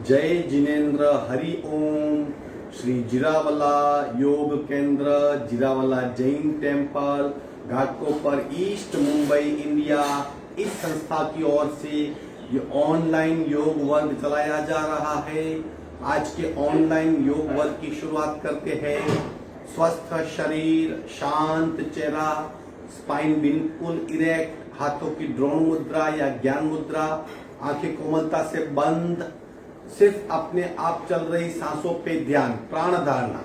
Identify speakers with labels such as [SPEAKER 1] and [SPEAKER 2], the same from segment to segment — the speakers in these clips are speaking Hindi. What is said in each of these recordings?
[SPEAKER 1] जय जिनेन्द्र हरि ओम। श्री जीरावला योग केंद्र, Jirawala Jain temple, Ghatkopar, east Mumbai, India, इस संस्था की ओर से ये ऑनलाइन योग वर्ग चलाया जा रहा है। आज के ऑनलाइन योग वर्ग की शुरुआत करते हैं। स्वस्थ शरीर, शांत चेहरा, स्पाइन बिल्कुल इरेक्ट, हाथों की द्रोण मुद्रा या ज्ञान मुद्रा, आंखें कोमलता से बंद, सिर्फ अपने आप चल रही सांसों पे ध्यान, प्राण धारणा।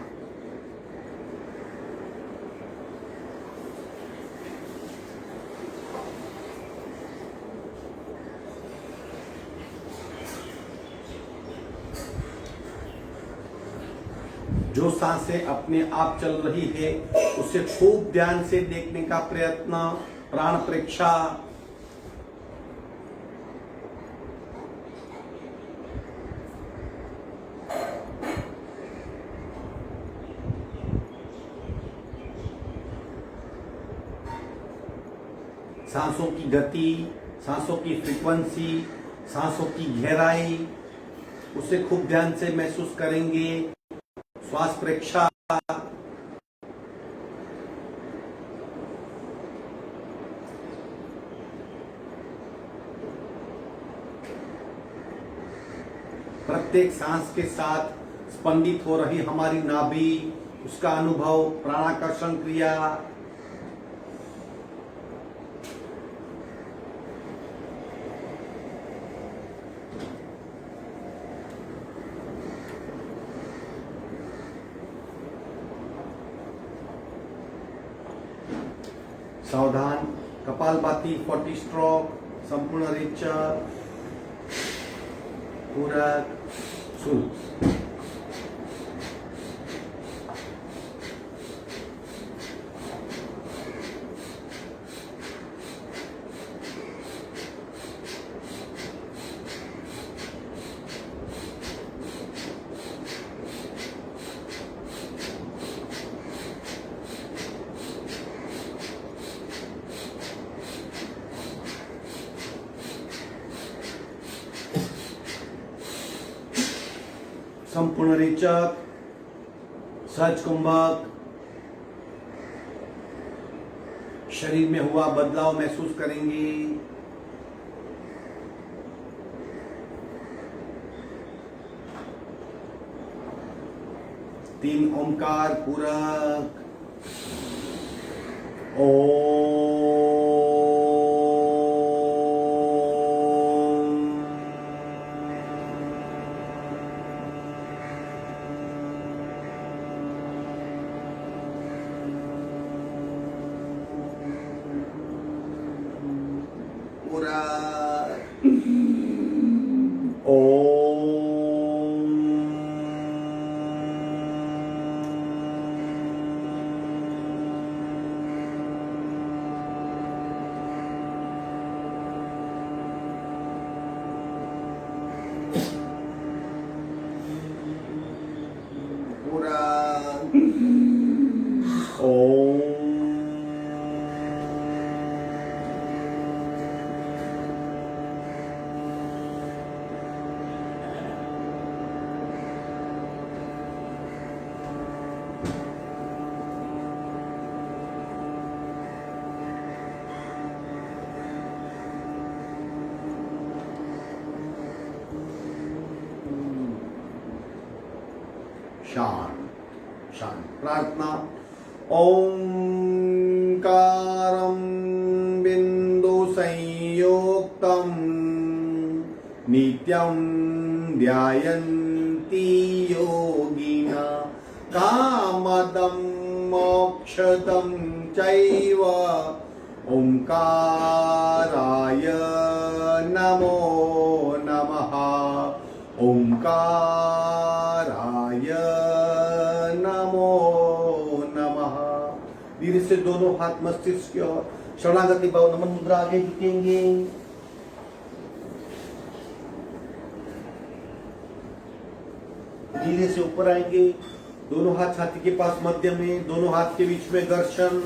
[SPEAKER 1] जो सांसें अपने आप चल रही है उसे खूब ध्यान से देखने का प्रयत्न, प्राण परीक्षा। सांसों की गति, सांसों की फ्रीक्वेंसी, सांसों की गहराई, उसे खूब ध्यान से महसूस करेंगे। श्वास परीक्षा। प्रत्येक सांस के साथ स्पंदित हो रही हमारी नाभि, उसका अनुभव, प्राणाकर्षण क्रिया। सावधान, कपालभाति 40 स्ट्रोक, संपूर्ण रिचा, पूरक, सुल। संपूर्ण रेचक, सहज कुंभक, शरीर में हुआ बदलाव महसूस करेंगे। तीन ओंकार पूरक। शांत शांत प्रार्थना। ओंकारं बिंदु संयोक्तं नित्यं ध्यायन्ति योगिना कामदं मोक्षदं चैव ओंकाराय नमो नमः। ओंकाराय नमो नमः। धीरे से दोनों हाथ मस्तिष्क की ओर, शरणागति भाव, नमन मुद्रा आगे झुकेंगे। धीरे से ऊपर आएंगे, दोनों हाथ छाती के पास मध्य में, दोनों हाथ के बीच में घर्षण।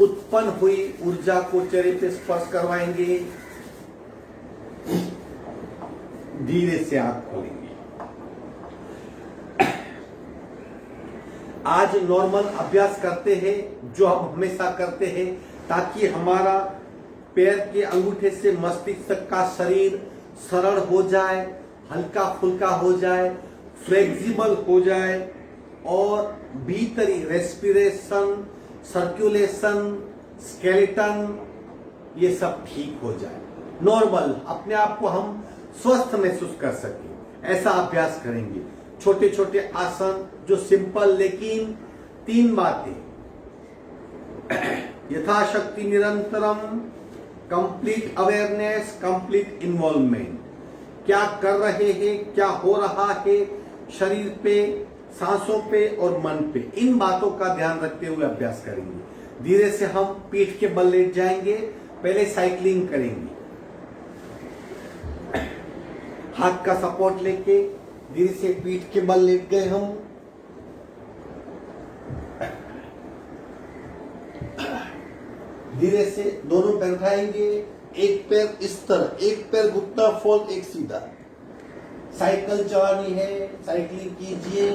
[SPEAKER 1] उत्पन्न हुई ऊर्जा को चेहरे पे स्पर्श करवाएंगे। धीरे से आंख खोलेंगे। आज नॉर्मल अभ्यास करते हैं जो हम हमेशा करते हैं, ताकि हमारा पैर के अंगूठे से मस्तिष्क तक का शरीर सरल हो जाए, हल्का फुल्का हो जाए, फ्लेक्सिबल हो जाए और भीतरी रेस्पिरेशन, सर्कुलेशन, स्केलेटन ये सब ठीक हो जाए। नॉर्मल अपने आप को हम स्वस्थ महसूस कर सके, ऐसा अभ्यास करेंगे। छोटे छोटे आसन जो सिंपल, लेकिन 3 बातें, यथाशक्ति निरंतरम, कंप्लीट अवेयरनेस, कंप्लीट इन्वॉल्वमेंट। क्या कर रहे हैं, क्या हो रहा है शरीर पे, सांसों पे और मन पे, इन बातों का ध्यान रखते हुए अभ्यास करेंगे। धीरे से हम पीठ के बल लेट जाएंगे। पहले साइकिलिंग करेंगे, हाथ का सपोर्ट लेके धीरे से पीठ के बल लेट गए हम। धीरे से दोनों पैर उठाएंगे, एक पैर इस तरह, एक पैर घुटना फोल्ड, एक सीधा। साइकिल चलानी है, साइकिलिंग कीजिए।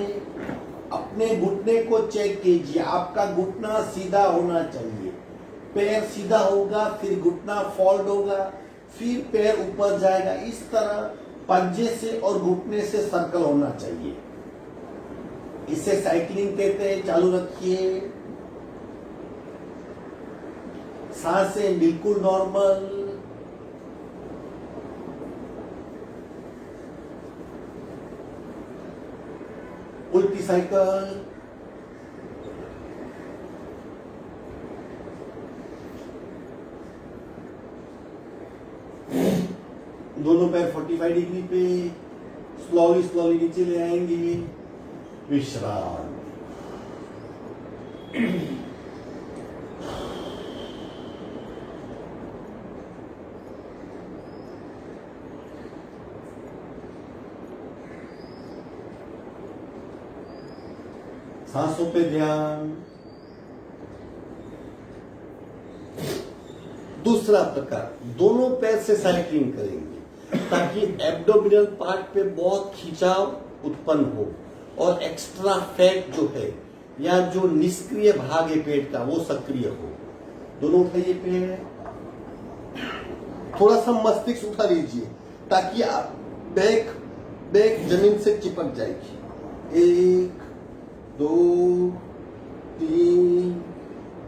[SPEAKER 1] अपने घुटने को चेक कीजिए, आपका घुटना सीधा होना चाहिए। पैर सीधा होगा, फिर घुटना फोल्ड होगा, फिर पैर ऊपर जाएगा। इस तरह पंजे से और घुटने से सर्कल होना चाहिए। इसे साइकिलिंग कहते हैं। चालू रखिए। सांसें बिल्कुल नॉर्मल। उल्टी साइकिल। दोनों पैर 45 डिग्री पे स्लोली स्लोली नीचे ले आएंगे। विश्राम। सांसों पे ध्यान। दूसरा प्रकार, दोनों पैर से साइकिलिंग करेंगे ताकि एब्डोमिनल पार्ट पे बहुत खिंचाव उत्पन्न हो और एक्स्ट्रा फैट जो है या जो निष्क्रिय भाग है पेट का वो सक्रिय हो। दोनों उठाइए पैर। थोड़ा सा मस्तिष्क उठा लीजिए ताकि आप बैक जमीन से चिपक जाएगी। 1 2 3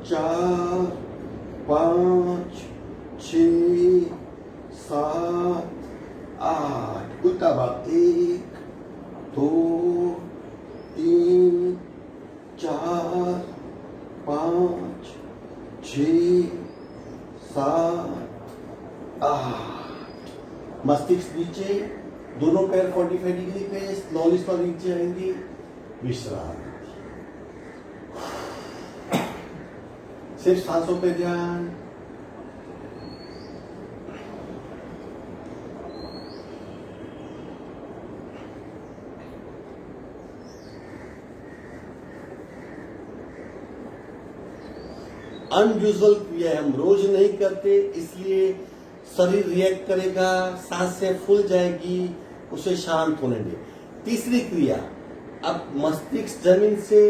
[SPEAKER 1] 4 5 6 7 8। उल्टा भाग। 1 2 3 4 5 6 7 8। मस्तिष्क नीचे। दोनों पैर 45 डिग्री पे स्लोली स्लोली नीचे आएंगे। विश्राम। सिर्फ सांसों पे ध्यान। अनयूजुअल क्रिया हम रोज नहीं करते, इसलिए शरीर रिएक्ट करेगा, सांसें फूल जाएगी, उसे शांत होने दे। तीसरी क्रिया, अब मस्तिष्क जमीन से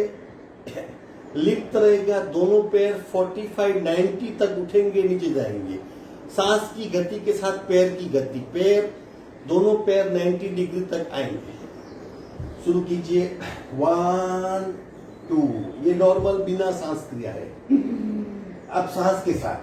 [SPEAKER 1] लिप्त रहेगा। दोनों पैर 45-90 तक उठेंगे, नीचे जाएंगे। सांस की गति के साथ पैर की गति। दोनों पैर 90 डिग्री तक आएंगे। शुरू कीजिए। 1 2। ये नॉर्मल बिना सांस क्रिया है। अब सांस के साथ।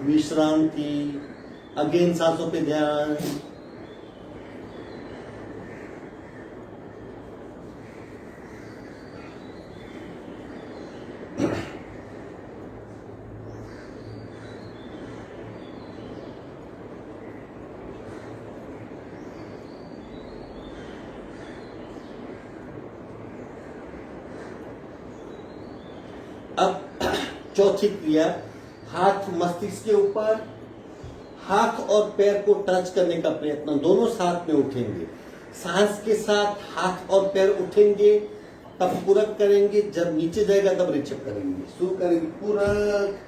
[SPEAKER 1] विश्रांति। अगेन सांसों पे ध्यान।
[SPEAKER 2] अब चौथी क्रिया, हाथ मस्तिष्क के ऊपर, हाथ और पैर को टच करने का प्रयत्न, दोनों साथ में उठेंगे। सांस के साथ हाथ और पैर उठेंगे, तब पूरक करेंगे, जब नीचे जाएगा तब रिचप करेंगे। शुरू करेंगे पूरक,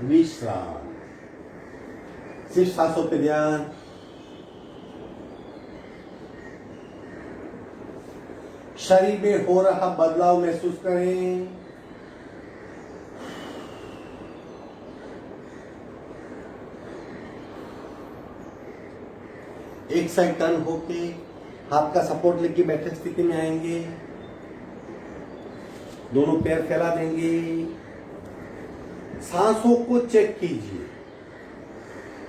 [SPEAKER 2] विश्राम। सिर्फ सांसों पे ध्यान। शरीर में हो रहा बदलाव महसूस करें। एक साइड टर्न होके हाथ का सपोर्ट लेके बैठक स्थिति में आएंगे, दोनों पैर फैला देंगे। सांसों को चेक कीजिए,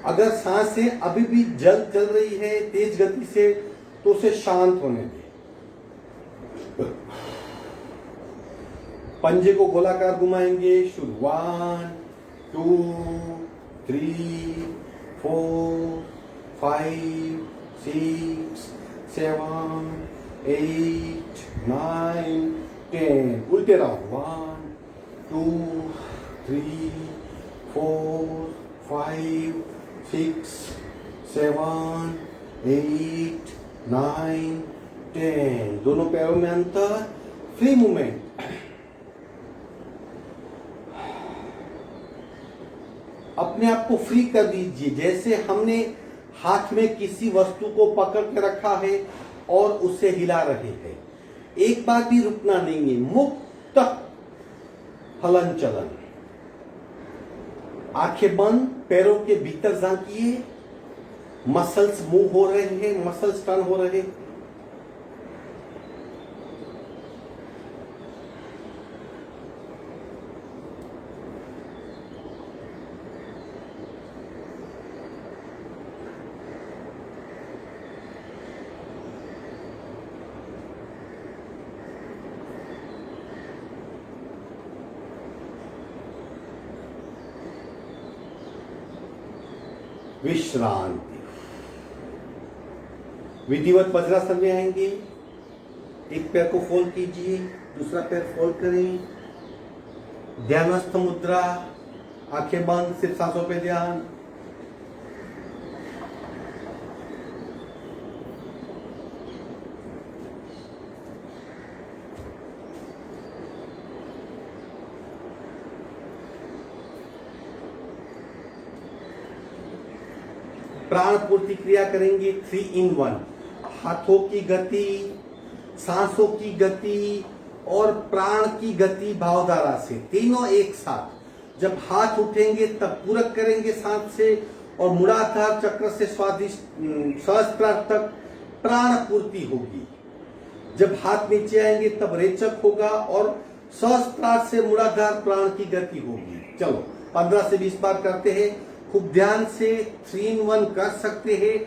[SPEAKER 2] अगर सांसें अभी भी चल रही है तेज गति से तो उसे शांत होने दें। पंजे को गोलाकार घुमाएंगे। शुरू 1 2 3 4 5 6 7 8 9 10। उल्टे राउंड 1 2 3 4 5 6 7 8 9 10। दोनों पैरों में अंतर, फ्री मूवमेंट। अपने आप को फ्री कर दीजिए, जैसे हमने हाथ में किसी वस्तु को पकड़ के रखा है और उसे हिला रहे हैं। एक बार भी रुकना नहीं है, मुक्त हलन चलन। आंखें बंद, पैरों के भीतर झांकिए। मसल्स मूव हो रहे हैं, मसल्स टर्न हो रहे हैं। विश्रांति। विधिवत वज्रासन में आएंगे। एक पैर को फोल्ड कीजिए, दूसरा पैर फोल्ड करें। ध्यानस्थ मुद्रा, आंखें बंद, सिर्फ सांसों पे ध्यान। प्राण पूर्ति क्रिया करेंगे 3 in 1। हाथों की गति, सांसों की गति और प्राण की गति भावधारा से, तीनों एक साथ। जब हाथ उठेंगे तब पूरक करेंगे सांस से और मूलाधार चक्र से स्वादिष्ट सहस्त्रार तक प्राण पूर्ति होगी। जब हाथ नीचे आएंगे तब रेचक होगा और सहस्त्रार से मूलाधार प्राण की गति होगी। चलो 15 से 20 बार करते हैं। खूब ध्यान से 3 in 1 कर सकते हैं।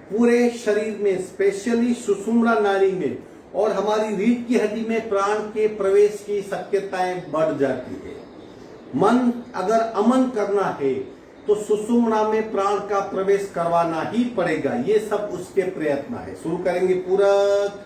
[SPEAKER 2] पूरे शरीर में, स्पेशली सुषुम्ना नाड़ी में और हमारी रीढ़ की हड्डी में प्राण के प्रवेश की शक्यताएं बढ़ जाती है। मन अगर अमन करना है तो सुषुम्ना में प्राण का प्रवेश करवाना ही पड़ेगा। ये सब उसके प्रयत्न है। शुरू करेंगे पूरक,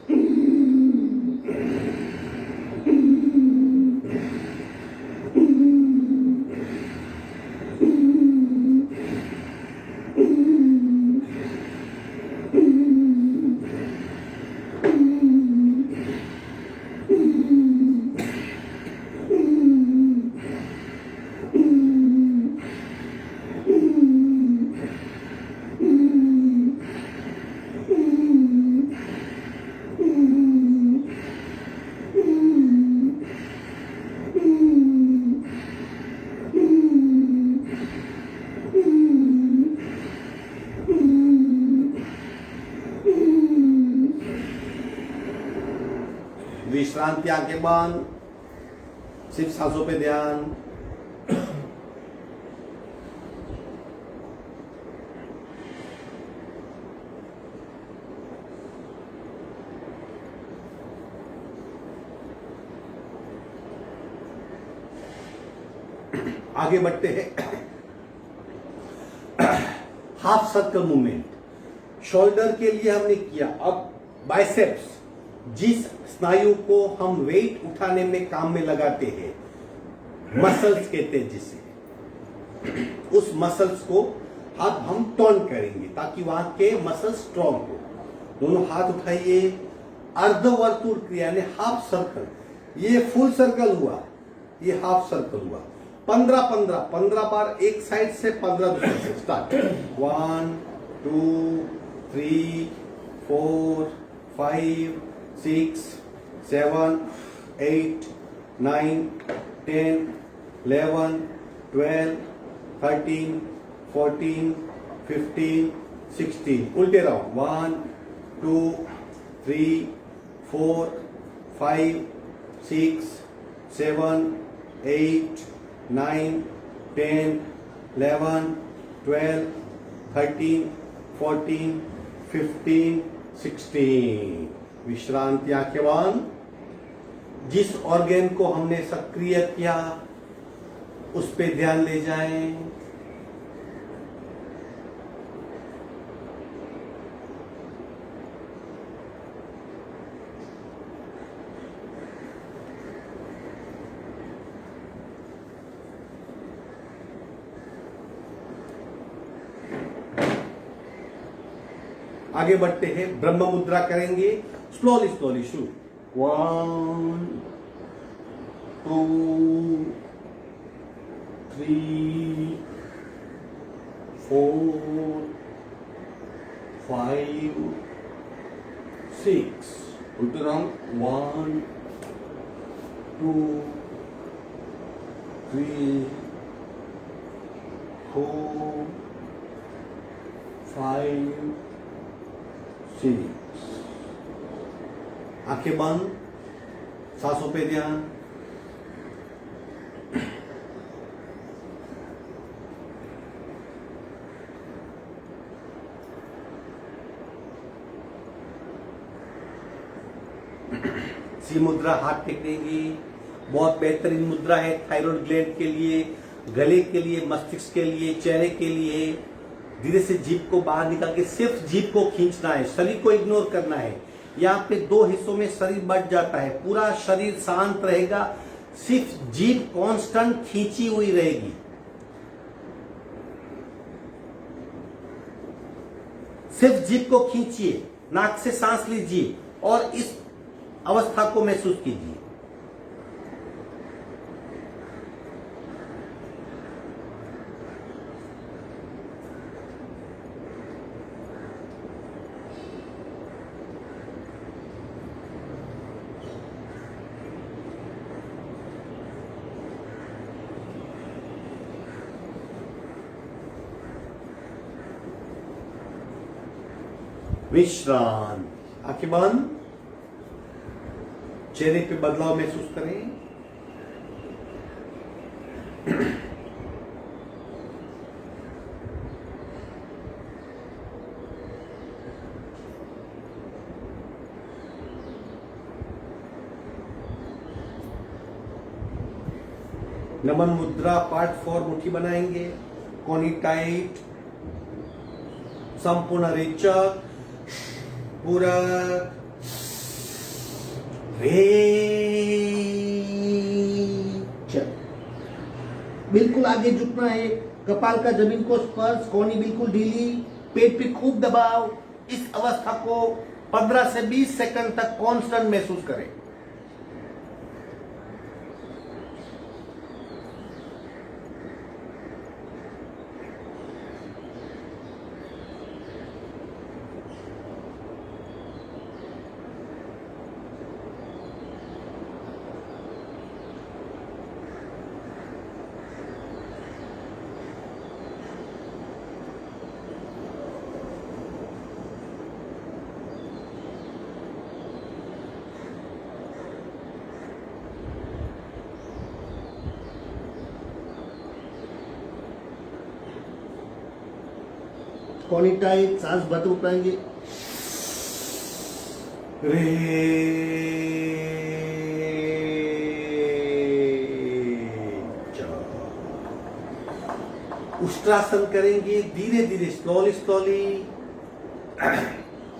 [SPEAKER 2] विश्रांति, आंखें बंद, सिर्फ सांसों पे ध्यान। आगे बढ़ते हैं। हाफ सर्कल मूवमेंट शोल्डर के लिए हमने किया। अब बाइसेप्स, जिस स्नायु को हम वेट उठाने में काम में लगाते हैं, मसल्स कहते हैं जिसे, उस मसल्स को अब हम टर्न करेंगे ताकि वहां के मसल्स स्ट्रॉन्ग हो। दोनों हाथ उठाइए, अर्धवर्तुल क्रिया ने हाफ सर्कल, ये फुल सर्कल हुआ, ये हाफ सर्कल हुआ। 15 बार एक साइड से, 15 दूसरे से। स्टार्ट। 1 2 3 4 5 6 7 8 9 10 11 12 13 14 15 16। उल्टे राउंड। 1 2 3 4 5 6 7 8 9 10 11 12 13 14 15 16। विश्रांति आंखें बंद। जिस ऑर्गन को हमने सक्रिय किया उस पे ध्यान ले जाएं। आगे बढ़ते हैं, ब्रह्म मुद्रा करेंगे। स्लोली स्लोली शुरू। 1 2 3 4 5 6। उल्टे राउंड। 1 2 3 4 5 6। आंखें बंद, सांसों पे ध्यान। सी मुद्रा हाथ टेकेंगे। बहुत बेहतरीन मुद्रा है थायराइड ग्लैंड के लिए, गले के लिए, मस्तिष्क के लिए, चेहरे के लिए। धीरे से जीभ को बाहर निकाल के सिर्फ जीभ को खींचना है, शरीर को इग्नोर करना है। यहाँ पे 2 हिस्सों में शरीर बट जाता है, पूरा शरीर शांत रहेगा, सिर्फ जीभ कांस्टेंट खींची हुई रहेगी। सिर्फ जीभ को खींचिए, नाक से सांस लीजिए और इस अवस्था को महसूस कीजिए। विश्रांत। आंखें बंद। चेहरे पे बदलाव महसूस करें। नमन मुद्रा पार्ट 4 मुट्ठी बनाएंगे। कोनी टाइट, संपूर्ण रेचक, पूरक, बिल्कुल आगे झुकना है, कपाल का जमीन को स्पर्श, कोहनी बिल्कुल ढीली, पेट पे खूब दबाव। इस अवस्था को 15 से 20 सेकंड तक कांस्टेंट महसूस करें। कोनी टाइट, सांस भरते उठाएंगे। उष्ट्रासन करेंगे धीरे धीरे, स्लोली स्लोली।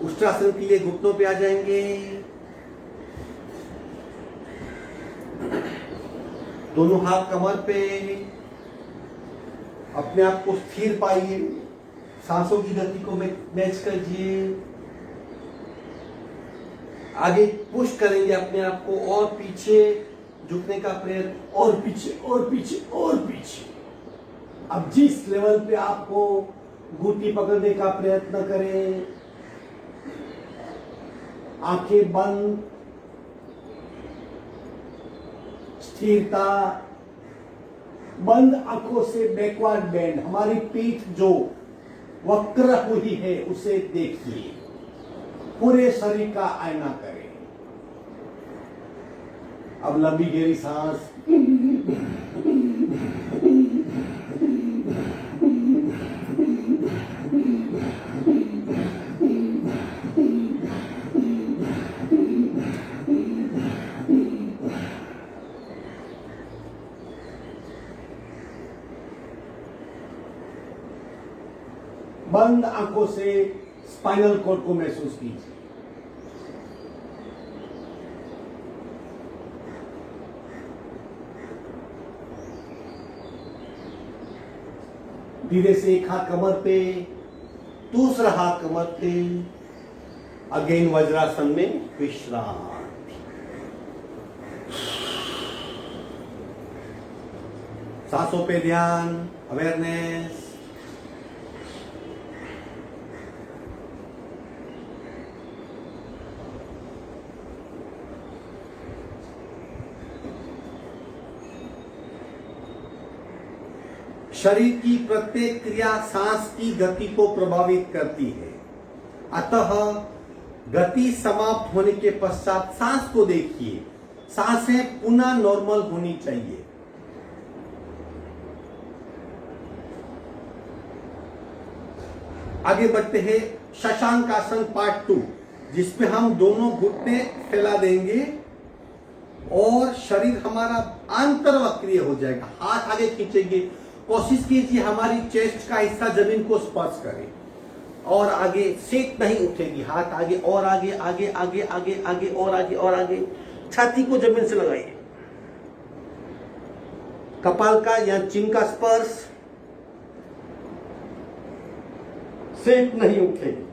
[SPEAKER 2] उष्ट्रासन के लिए घुटनों पे आ जाएंगे, दोनों हाथ कमर पे, अपने आप को स्थिर पाइए, सांसों की गति को मैच कीजिए। आगे पुश करेंगे अपने आप को और पीछे झुकने का प्रयत्न, और पीछे और पीछे और पीछे। अब जिस लेवल पे आपको घुटी पकड़ने का प्रयत्न करें, आंखें बंद, स्थिरता, बंद आंखों से बैकवर्ड बेंड, हमारी पीठ जो वक्र हुई है उसे देखिए, पूरे शरीर का आईना करें। अब लंबी गहरी सांस, बंद आंखों से स्पाइनल कॉर्ड को महसूस कीजिए। धीरे से एक हाथ कमर पे, दूसरा हाथ कमर पे, अगेन वज्रासन में विश्राम। सांसों पे ध्यान, अवेयरनेस। शरीर की प्रत्येक क्रिया सांस की गति को प्रभावित करती है, अतः गति समाप्त होने के पश्चात सांस को देखिए, सांसें पुनः नॉर्मल होनी चाहिए। आगे बढ़ते हैं शशांक आसन पार्ट 2, जिसमें हम दोनों घुटने फैला देंगे और शरीर हमारा आंतरवक्रीय हो जाएगा। हाथ आगे खींचेंगे, कोशिश कीजिए हमारी चेस्ट का हिस्सा जमीन को स्पर्श करे और आगे सेक नहीं उठेगी। हाथ आगे और आगे आगे आगे आगे आगे और आगे और आगे, छाती को जमीन से लगाइए। कपाल का या चिन का स्पर्श, सेक नहीं उठेगी।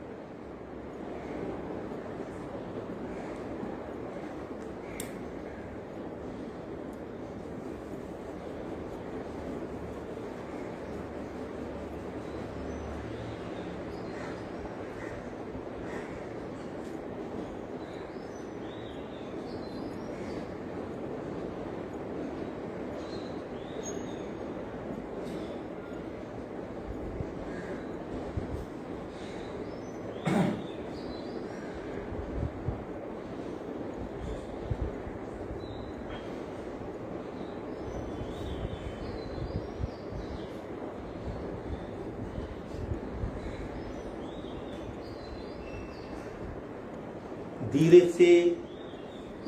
[SPEAKER 2] धीरे से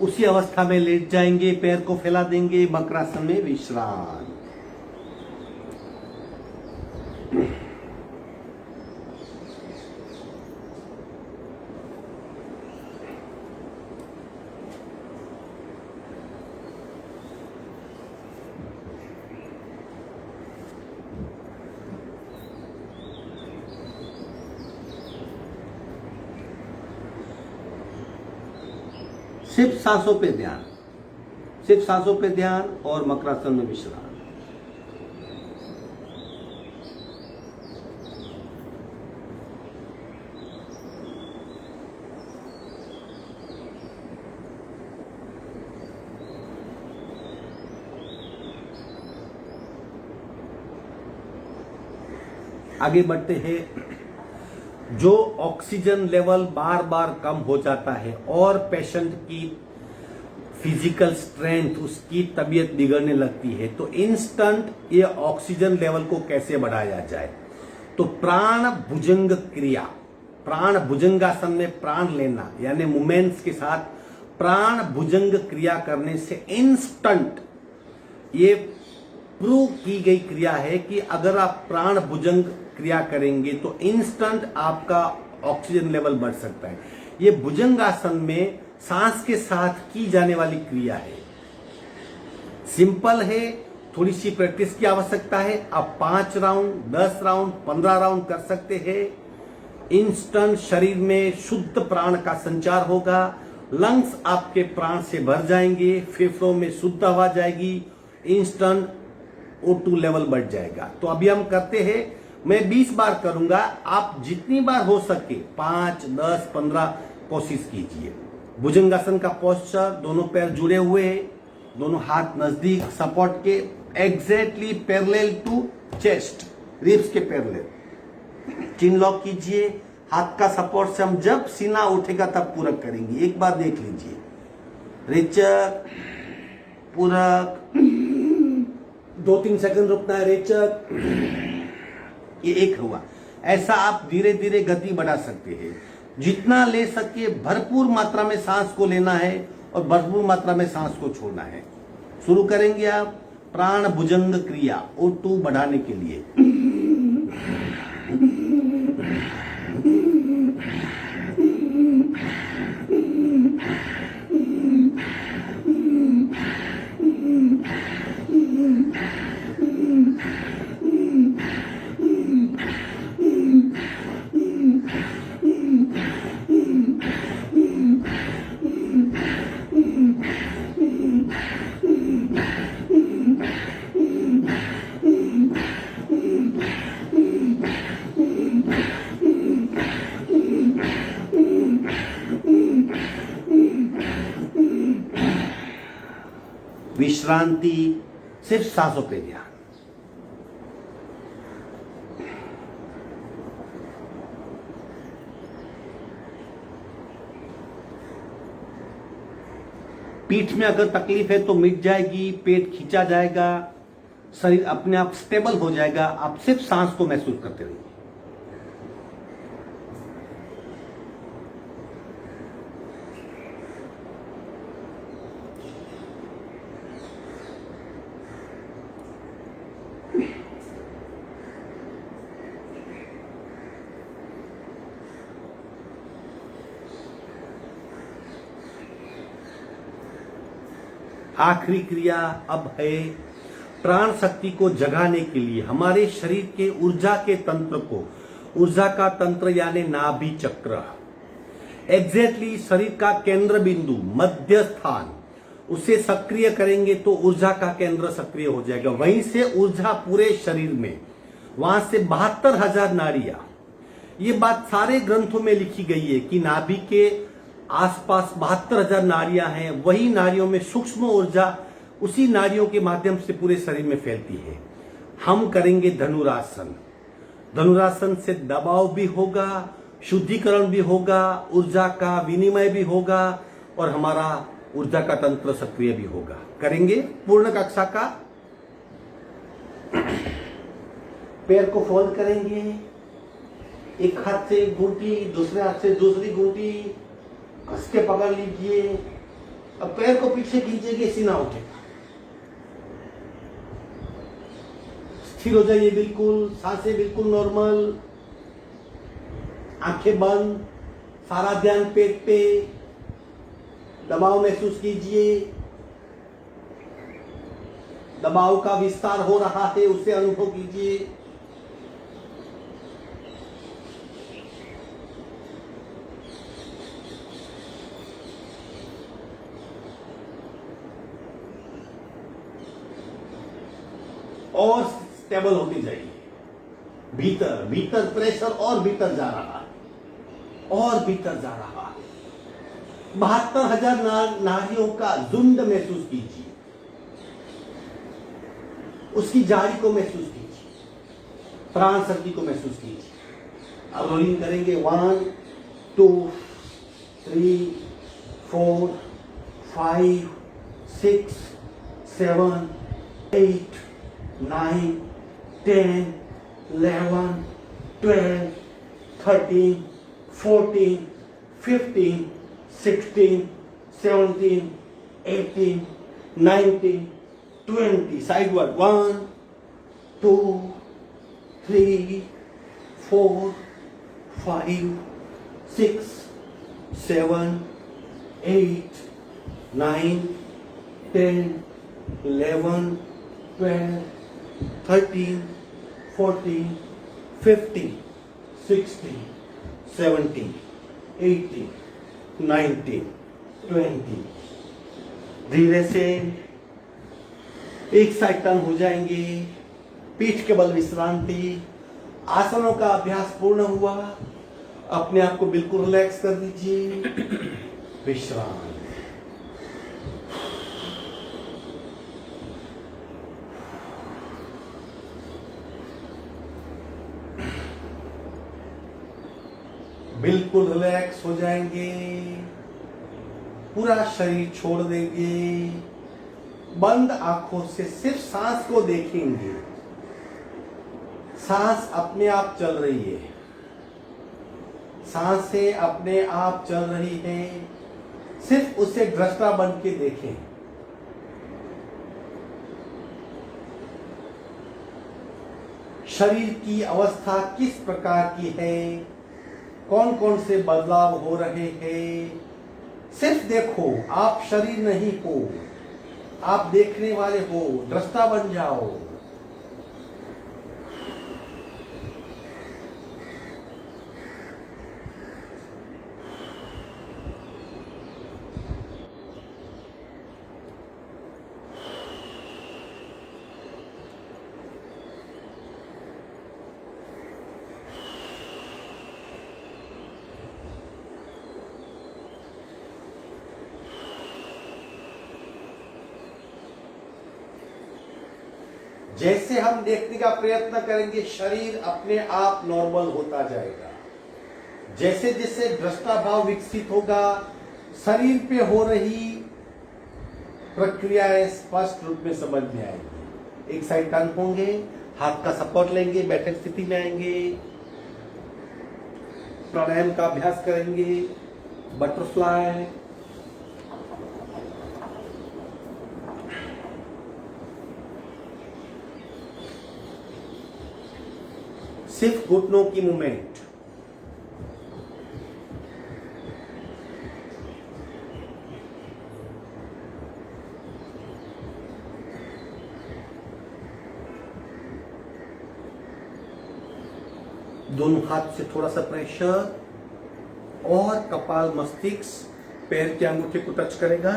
[SPEAKER 2] उसी अवस्था में लेट जाएंगे, पैर को फैला देंगे, मकरासन में विश्राम। सिर्फ सांसों पे ध्यान, सिर्फ सांसों पे ध्यान और मकरासन में विश्राम। आगे बढ़ते हैं। जो ऑक्सीजन लेवल बार बार कम हो जाता है और पेशेंट की फिजिकल स्ट्रेंथ, उसकी तबीयत बिगड़ने लगती है, तो इंस्टेंट ये ऑक्सीजन लेवल को कैसे बढ़ाया जाए? तो प्राण भुजंग क्रिया, प्राण भुजंगासन में प्राण लेना यानी मूवमेंट्स के साथ प्राण भुजंग क्रिया करने से इंस्टेंट ये प्रूव की गई क्रिया है कि अगर आप प्राण भुजंग क्रिया करेंगे तो इंस्टेंट आपका ऑक्सीजन लेवल बढ़ सकता है। ये भुजंगासन में सांस के साथ की जाने वाली क्रिया है। सिंपल है, थोड़ी सी प्रैक्टिस की आवश्यकता है। आप 5 राउंड, 10 राउंड, 15 राउंड कर सकते हैं। इंस्टेंट शरीर में शुद्ध प्राण का संचार होगा, लंग्स आपके प्राण से भर जाएंगे, फेफड़ों में शुद्ध हवा जाएगी, इंस्टेंट O2 लेवल बढ़ जाएगा। तो अभी हम करते हैं, मैं 20 बार करूंगा, आप जितनी बार हो सके 5, 10, 15 कोशिश कीजिए। भुजंगासन का पोस्चर, दोनों पैर जुड़े हुए हैं, दोनों हाथ नजदीक सपोर्ट के, exactly parallel to chest, ribs के पैरेलल। चिन लॉक कीजिए, हाथ का सपोर्ट से हम जब सीना उठेगा तब पूरक करेंगे। एक बार देख लीजिए, रेचक, पूरक, 2-3 सेकंड रुकना है, रेचक, ये एक हुआ। ऐसा आप धीरे धीरे गति बढ़ा सकते हैं, जितना ले सके भरपूर मात्रा में सांस को लेना है और भरपूर मात्रा में सांस को छोड़ना है। शुरू करेंगे आप प्राण भुजंग क्रिया O2 बढ़ाने के लिए। विश्रांति, सिर्फ सांसों पे ध्यान। पीठ में अगर तकलीफ है तो मिट जाएगी, पेट खींचा जाएगा, शरीर अपने आप स्टेबल हो जाएगा। आप सिर्फ सांस को महसूस करते रहिए। आखिरी क्रिया अब है प्राण शक्ति को जगाने के लिए हमारे शरीर के ऊर्जा के तंत्र को, ऊर्जा का तंत्र यानी नाभि चक्र, एग्जैक्टली शरीर का केंद्र बिंदु, मध्य स्थान, उसे सक्रिय करेंगे तो ऊर्जा का केंद्र सक्रिय हो जाएगा। वहीं से ऊर्जा पूरे शरीर में, वहां से 72,000 नाड़ियां। ये बात सारे ग्रंथों में लिखी गई है कि नाभि के आसपास 72,000 नाड़ियां हैं। वही नाड़ियों में सूक्ष्म ऊर्जा उसी नाड़ियों के माध्यम से पूरे शरीर में फैलती है। हम करेंगे धनुरासन। धनुरासन से दबाव भी होगा, शुद्धिकरण भी होगा, ऊर्जा का विनिमय भी होगा और हमारा ऊर्जा का तंत्र सक्रिय भी होगा। करेंगे पूर्ण कक्षा का। पैर को फोल्ड करेंगे, एक हाथ से एक घूंटी, दूसरे हाथ से दूसरी घूंटी, कस के पकड़ लीजिए। अब पैर को पीछे खींचेंगे, सीना उठेगा, स्थिर हो जाइए बिल्कुल, सांसें बिल्कुल नॉर्मल, आंखें बंद, सारा ध्यान पेट पे, दबाव महसूस कीजिए, दबाव का विस्तार हो रहा है उसे अनुभव कीजिए। और स्टेबल होती जाइए। भीतर भीतर प्रेशर और भीतर जा रहा है और भीतर जा रहा है। 72,000 नाड़ियों का झुंड महसूस कीजिए, उसकी जारी को महसूस कीजिए, प्राण शक्ति को महसूस कीजिए। अब रोलिंग करेंगे 1 2 3 4 5 6 7 8 9 10 11 12 13 14 15 16 17 18 19 20 साइडवर्ड 1 2 3 4 5 6 7 8 9 10 11 12 13 14 15 16 17 18 19 20 धीरे से एक साइड टर्न हो जाएंगे। पीठ के बल विश्रांति। आसनों का अभ्यास पूर्ण हुआ। अपने आप को बिल्कुल रिलैक्स कर दीजिए। विश्राम। बिल्कुल रिलैक्स हो जाएंगे। पूरा शरीर छोड़ देंगे। बंद आंखों से सिर्फ सांस को देखेंगे। सांस अपने आप चल रही है। सांसें अपने आप चल रही है। सिर्फ उसे दृष्टा बन के देखें। शरीर की अवस्था किस प्रकार की है, कौन कौन से बदलाव हो रहे हैं, सिर्फ देखो। आप शरीर नहीं हो, आप देखने वाले हो। दृष्टा बन जाओ। जैसे हम देखने का प्रयत्न करेंगे, शरीर अपने आप नॉर्मल होता जाएगा। जैसे जैसे दृष्टा भाव विकसित होगा, शरीर पे हो रही प्रक्रियाएं स्पष्ट रूप में समझ में आएगी। एक साइड टर्न होंगे, हाथ का सपोर्ट लेंगे, बैठक स्थिति में आएंगे, प्राणायाम का अभ्यास करेंगे, बटरफ्लाई। सिर्फ घुटनों की मूवमेंट। दोनों हाथ से थोड़ा सा प्रेशर और कपाल मस्तिष्क पैर के अंगूठे को टच करेगा।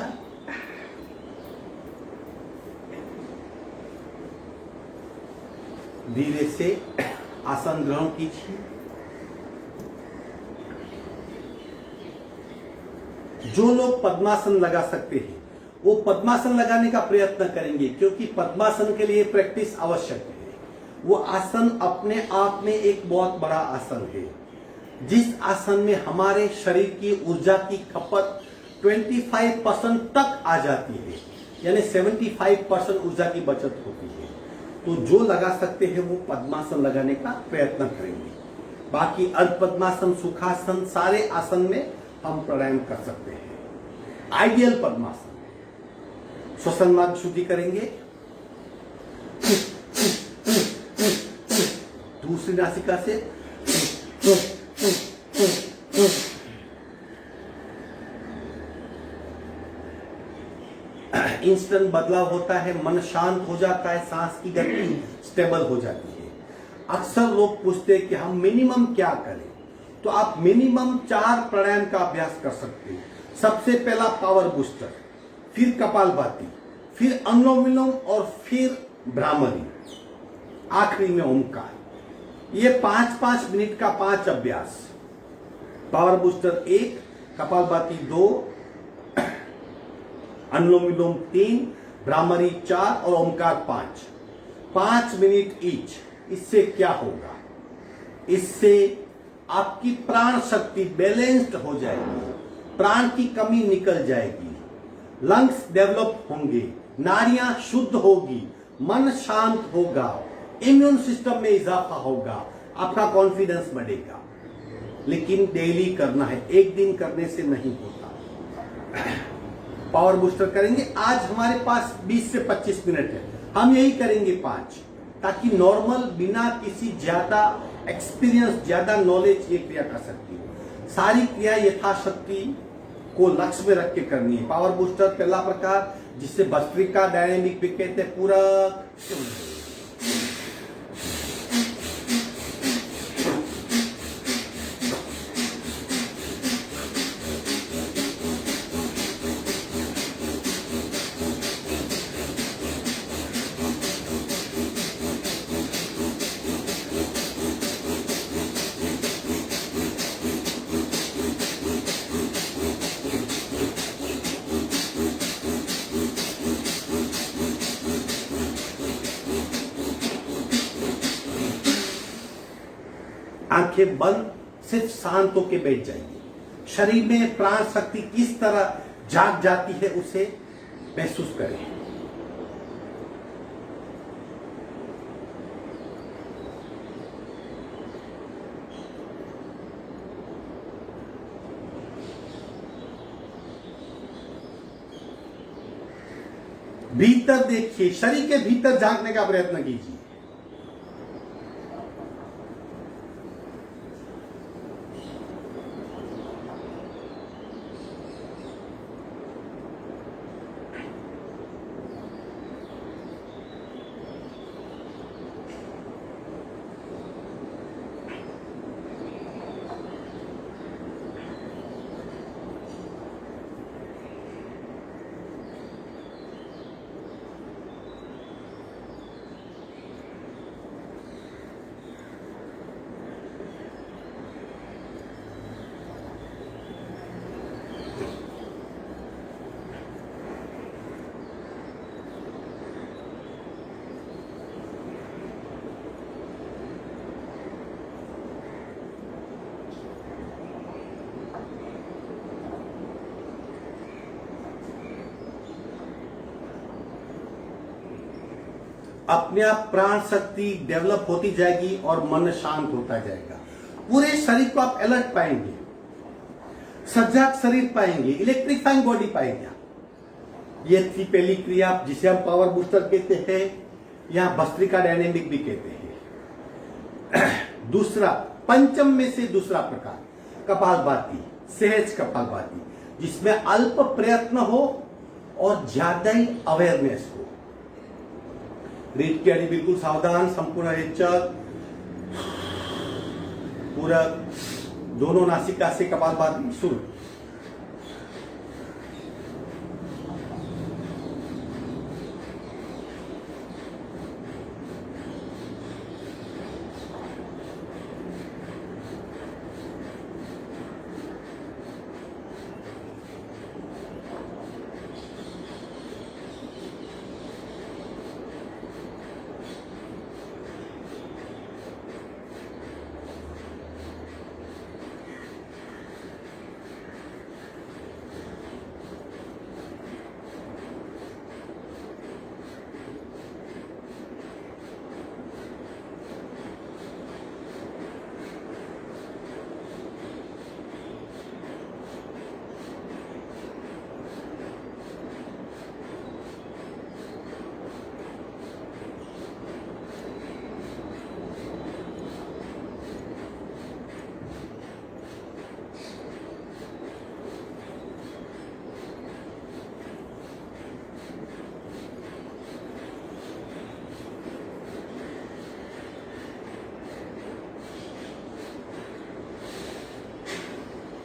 [SPEAKER 2] धीरे से आसन ग्रहण कीजिए। जो लोग पद्मासन लगा सकते हैं वो पद्मासन लगाने का प्रयत्न करेंगे, क्योंकि पद्मासन के लिए प्रैक्टिस आवश्यक है। वो आसन अपने आप में एक बहुत बड़ा आसन है, जिस आसन में हमारे शरीर की ऊर्जा की खपत 25% तक आ जाती है, यानी 75% ऊर्जा की बचत होती है। तो जो लगा सकते हैं वो पद्मासन लगाने का प्रयत्न करेंगे। बाकी अर्ध पद्मासन, सुखासन, सारे आसन में हम प्राणायाम कर सकते हैं। आइडियल पद्मासन। श्वसन मार्ग शुद्धि करेंगे। दूसरी नासिका से इंस्टेंट बदलाव होता है, मन शांत हो जाता है, सांस की गति स्टेबल हो जाती है। अक्सर लोग पूछते हैं कि हम मिनिमम क्या करें, तो आप मिनिमम 4 प्राणायाम का अभ्यास कर सकते हैं। सबसे पहला पावर बूस्टर, फिर कपालभाति, फिर अनुलोम विलोम और फिर भ्रामरी, आखिरी में ओमकार। ये 5-5 मिनट का 5 अभ्यास। पावर बूस्टर 1, कपालभाति 2, अनुलोम विलोम 3, भ्रामरी 4 और ओमकार 5 मिनट ईच। इससे क्या होगा? इससे आपकी प्राण शक्ति बैलेंस्ड हो जाएगी, प्राण की कमी निकल जाएगी, लंग्स डेवलप होंगे, नाड़ियां शुद्ध होगी, मन शांत होगा, इम्यून सिस्टम में इजाफा होगा, आपका कॉन्फिडेंस बढ़ेगा। लेकिन डेली करना है, एक दिन करने से नहीं होता। पावर बूस्टर करेंगे। आज हमारे पास 20 से 25 मिनट है, हम यही करेंगे 5, ताकि नॉर्मल बिना किसी ज्यादा एक्सपीरियंस, ज्यादा नॉलेज ये क्रिया कर सकती हो। सारी क्रिया यथाशक्ति को लक्ष्य में रख के करनी है। पावर बूस्टर पहला प्रकार, जिसे भस्त्रिका डायनेमिक भी कहते हैं, पूरा आंखें बंद, सिर्फ शांत होकर बैठ जाइए। शरीर में प्राण शक्ति किस तरह जाग जाती है उसे महसूस करें। भीतर देखिए, शरीर के भीतर झांकने का प्रयत्न कीजिए। अपने आप प्राण शक्ति डेवलप होती जाएगी और मन शांत होता जाएगा। पूरे शरीर को आप अलर्ट पाएंगे, सजग शरीर पाएंगे, इलेक्ट्रीफाइंग बॉडी पाएंगे। ये थी पहली क्रिया जिसे हम पावर बूस्टर कहते हैं, या भस्त्रिका डायनेमिक भी कहते हैं। दूसरा, पंचम में से दूसरा प्रकार कपालभाति, सहज कपालभाति, जिसमें अल्प प्रयत्न हो और ज्यादा ही अवेयरनेस हो। रीढ़ की हड्डी बिल्कुल सावधान, संपूर्ण रेचक, पूरा दोनों नासिका से कपालभाति शुरू।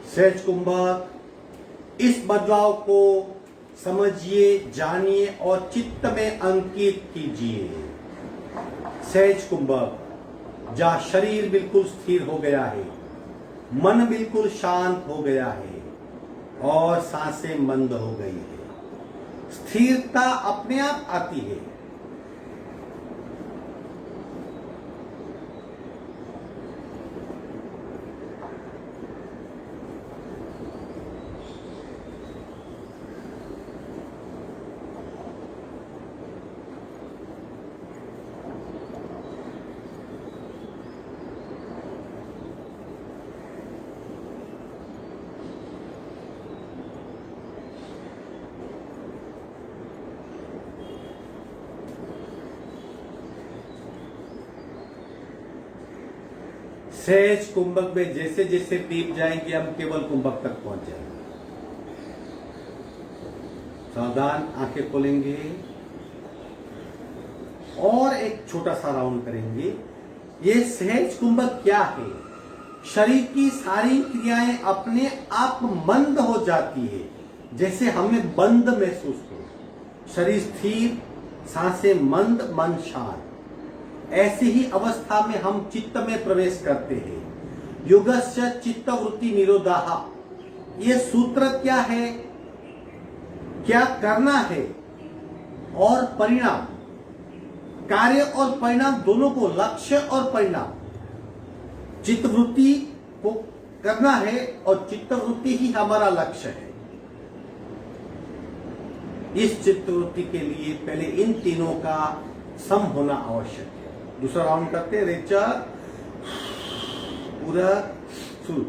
[SPEAKER 2] सहज कुंभक, इस बदलाव को समझिए, जानिए और चित्त में अंकित कीजिए। सहज कुंभक, जहां शरीर बिल्कुल स्थिर हो गया है, मन बिल्कुल शांत हो गया है और सांसें बंद हो गई है। स्थिरता अपने आप आती है। सहज कुंभक में जैसे जैसे डीप जाएंगे हम केवल कुंभक तक पहुंच जाएंगे। सावधान, आंखें खोलेंगे और एक छोटा सा राउंड करेंगे। ये सहज कुंभक क्या है? शरीर की सारी क्रियाएं अपने आप मंद हो जाती है, जैसे हमें बंद महसूस हो। शरीर स्थिर, सांसें मंद, मन शांत। ऐसी ही अवस्था में हम चित्त में प्रवेश करते हैं। योगस्य चित्तवृत्ति निरोधाः। ये सूत्र क्या है, क्या करना है और परिणाम, कार्य और परिणाम दोनों को, लक्ष्य और परिणाम। चित्तवृत्ति को करना है और चित्तवृत्ति ही हमारा लक्ष्य है। इस चित्तवृत्ति के लिए पहले इन तीनों का सम होना आवश्यक है। दूसरा राउंड करते हैं। रेचा पूरा शुरू।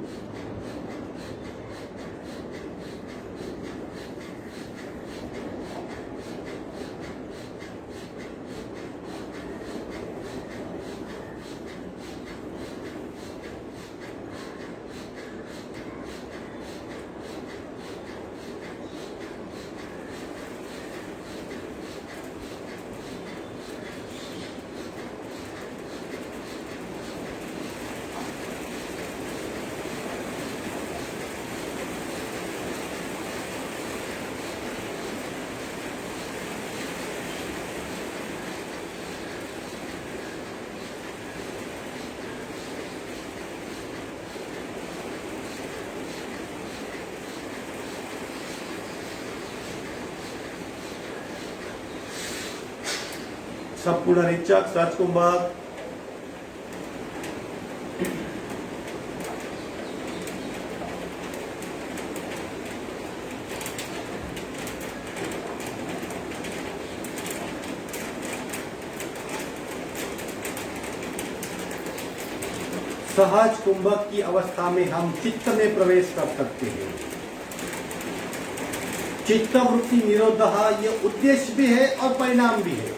[SPEAKER 2] संपूर्ण निरीक्षक सहज कुंभक। सहज कुंभक की अवस्था में हम चित्त में प्रवेश कर सकते हैं। चित्तवृत्ति निरोधः, ये उद्देश्य भी है और परिणाम भी है।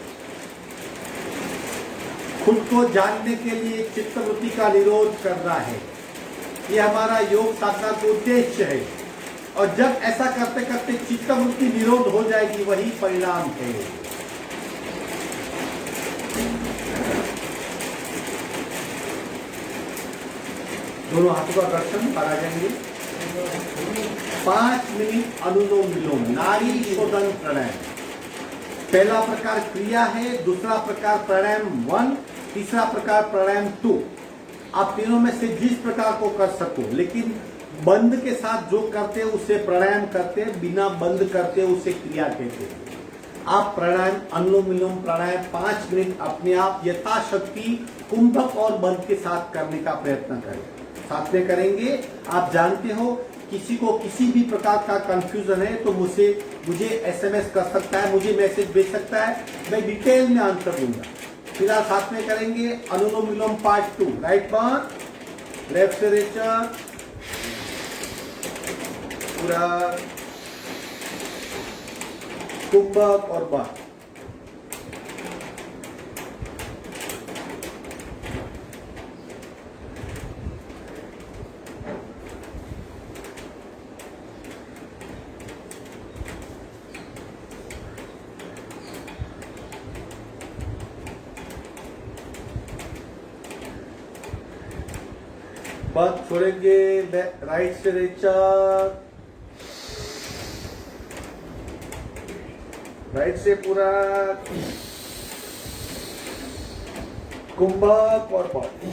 [SPEAKER 2] खुद को जानने के लिए चित्तवृत्ति का निरोध करना है, ये हमारा योग साधना का उद्देश्य है। और जब ऐसा करते करते चित्तवृत्ति निरोध हो जाएगी, वही परिणाम है। दोनों हाथों का दर्शन पर आ जाएंगे। 5 मिनट अनुलोम विलोम, नाड़ी शोधन प्राणायाम। पहला प्रकार क्रिया है, दूसरा प्रकार प्राणायाम 1, तीसरा प्रकार प्राणायाम 2। आप तीनों में से जिस प्रकार को कर सको, लेकिन बंद के साथ जो करते हैं उसे प्राणायाम करते हैं, बिना बंद करते उसे क्रिया कहते हैं। आप प्राणायाम, अनुलोम विलोम प्राणायाम 5 मिनट अपने आप यथाशक्ति कुंभक और बंद के साथ करने का प्रयत्न करें। साथ में करेंगे। आप जानते हो, किसी को किसी भी प्रकार का कंफ्यूजन है तो मुझे एसएमएस कर सकता है, मुझे मैसेज भेज सकता है, मैं डिटेल में आंसर दूंगा। फिलहाल साथ में करेंगे अनुलोम विलोम पार्ट 2। राइट बार, लेफ्ट से रेचा पूरा कुंभक और बार। बात छोड़ेंगे। राइट से रेचा, राइट से पूरा कुंभक और बात।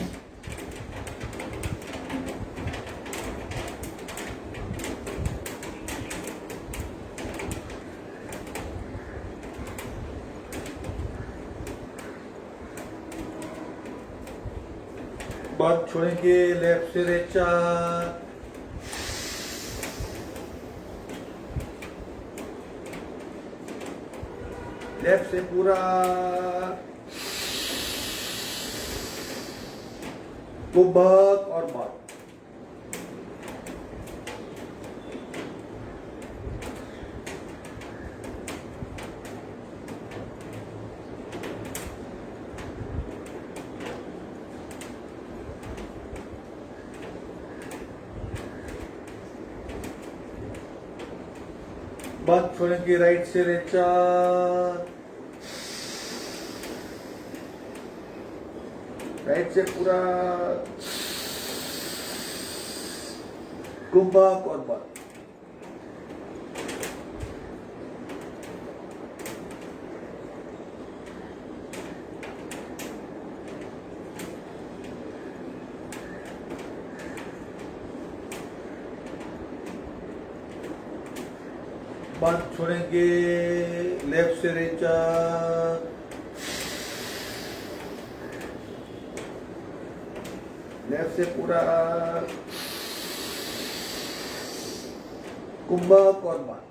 [SPEAKER 2] बात छोड़ेंगे। लेफ्ट से रेचा, लेफ्ट से पूरा कुंभक और बात। बात छोड़ेंगे राइट से रेचा, राइट से पूरा कुंभक और बंद। बात छोड़ेंगे लेफ्ट से रेचा, लेफ्ट से पूरा कुंभक और बात।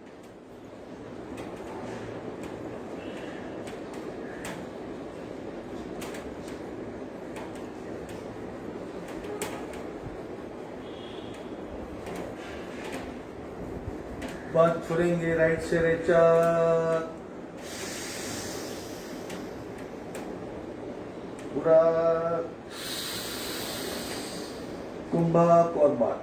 [SPEAKER 2] बात छोड़ेंगे राइट से रेचा, पूरा कुंभक और बात।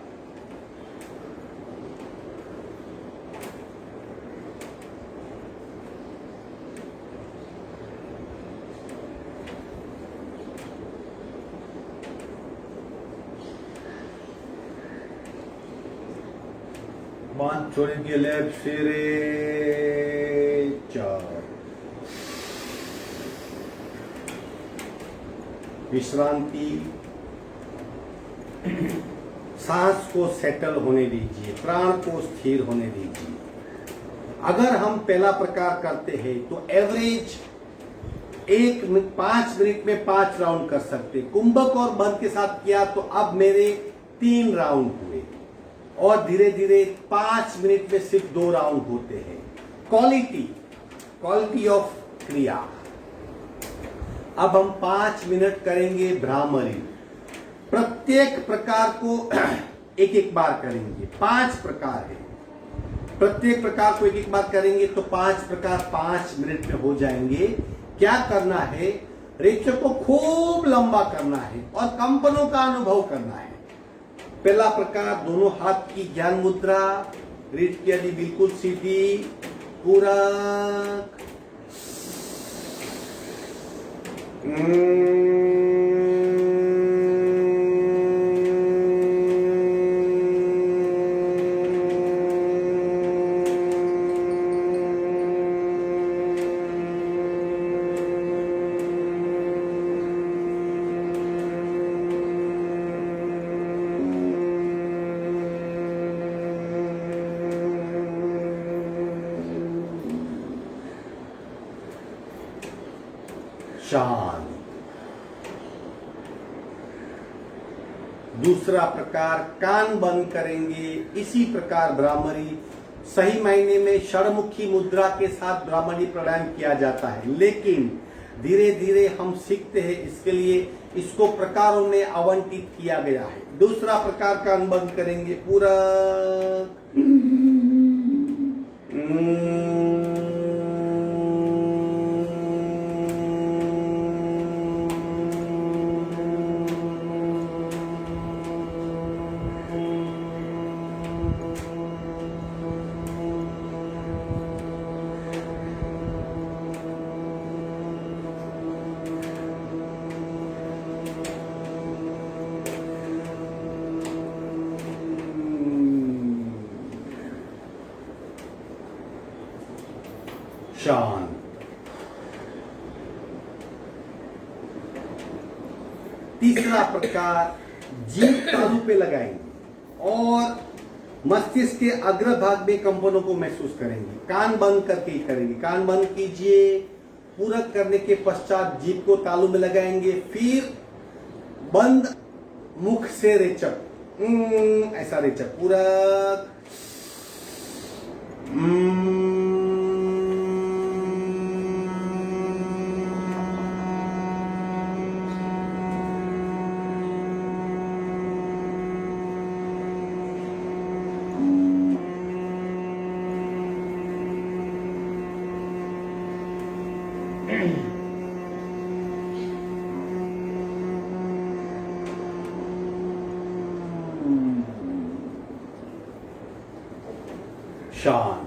[SPEAKER 2] बांध छोड़ेंगे लेफ्ट से रेचा, विश्रांति, सांस को सेटल होने दीजिए, प्राण को स्थिर होने दीजिए। अगर हम पहला प्रकार करते हैं तो एवरेज 5 मिनट में 5 राउंड कर सकते। कुंभक और बंद के साथ किया तो अब मेरे 3 राउंड हुए और धीरे धीरे 5 मिनट में सिर्फ 2 राउंड होते हैं। क्वालिटी ऑफ क्रिया। अब हम 5 मिनट करेंगे भ्रामरी, प्रत्येक प्रकार को एक एक बार करेंगे। 5 प्रकार है, प्रत्येक प्रकार को एक एक बार करेंगे तो 5 प्रकार 5 मिनट में हो जाएंगे। क्या करना है, रेचक को खूब लंबा करना है और कंपनों का अनुभव करना है। पहला प्रकार, दोनों हाथ की ज्ञान मुद्रा, रीढ़ की हड्डी बिल्कुल सीधी, पूरा शांत। दूसरा प्रकार, कान बंद करेंगे, इसी प्रकार भ्रामरी। सही मायने में षड़मुखी मुद्रा के साथ भ्रामरी प्राणायाम किया जाता है, लेकिन धीरे धीरे हम सीखते हैं, इसके लिए इसको प्रकारों में आवंटित किया गया है। दूसरा प्रकार, कान बंद करेंगे, पूरा शांत। तीसरा प्रकार, जीभ तालू पे लगाएंगे और मस्तिष्क के अग्रभाग में कंपनों को महसूस करेंगे। कान बंद करके ही करेंगे। कान बंद कीजिए, पूरक करने के पश्चात जीभ को तालू में लगाएंगे, फिर बंद मुख से रेचक, ऐसा रेचक, पूरक शांत।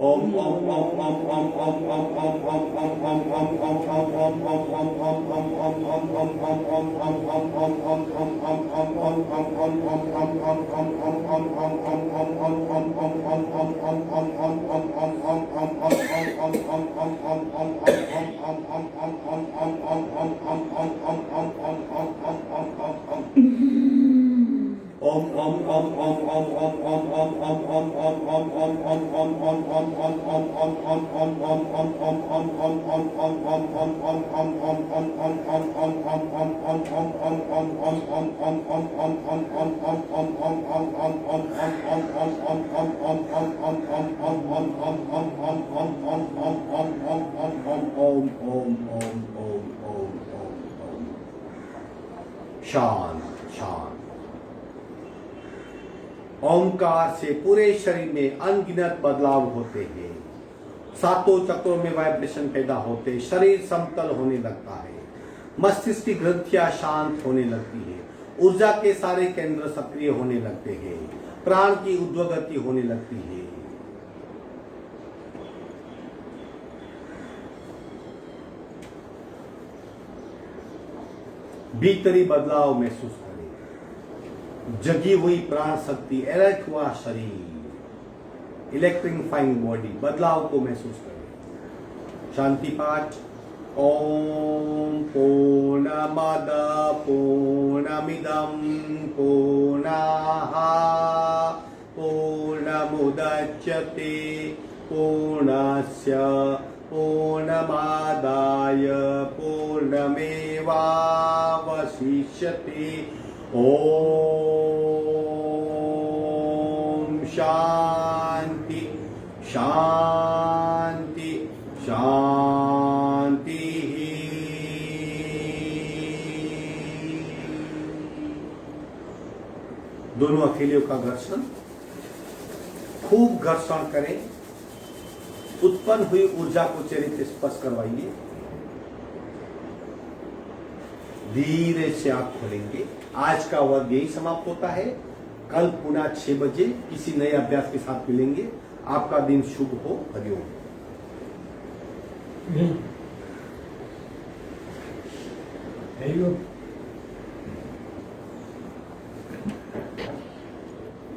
[SPEAKER 2] ओम ओम ओम ओम ओम ओम ओम ओम ओम ओम ओम ओम ओम ओम शांत शांत। ओंकार से पूरे शरीर में अनगिनत बदलाव होते हैं। सातों चक्रों में वाइब्रेशन पैदा होते, शरीर समतल होने लगता है, मस्तिष्क की ग्रंथियां शांत होने लगती है, ऊर्जा के सारे केंद्र सक्रिय होने लगते हैं, प्राण की ऊर्ध्वगति होने लगती है। भीतरी बदलाव महसूस करें। जगी हुई प्राण शक्ति, अलर्ट हुआ शरीर, इलेक्ट्रिफाइंग बॉडी, बदलाव को महसूस करें। शांति पाठ। ओम पूर्णमद पूर्णमिदं पूर्णाः पूर्णमुदच्यते पूर्णस्य पूर्णमादाय पूर्णमेवावशिष्यते। ओम शांति शांति शांति। दोनों हथेलियों का घर्षण, खूब घर्षण करें। उत्पन्न हुई ऊर्जा को चेहरे पे स्पर्श करवाइए। धीरे से आंख खोलेंगे। आज का वर्ग यही समाप्त होता है। कल पुनः 6 बजे किसी नए अभ्यास के साथ मिलेंगे। आपका दिन शुभ हो। हरिओम।
[SPEAKER 3] हरिओम।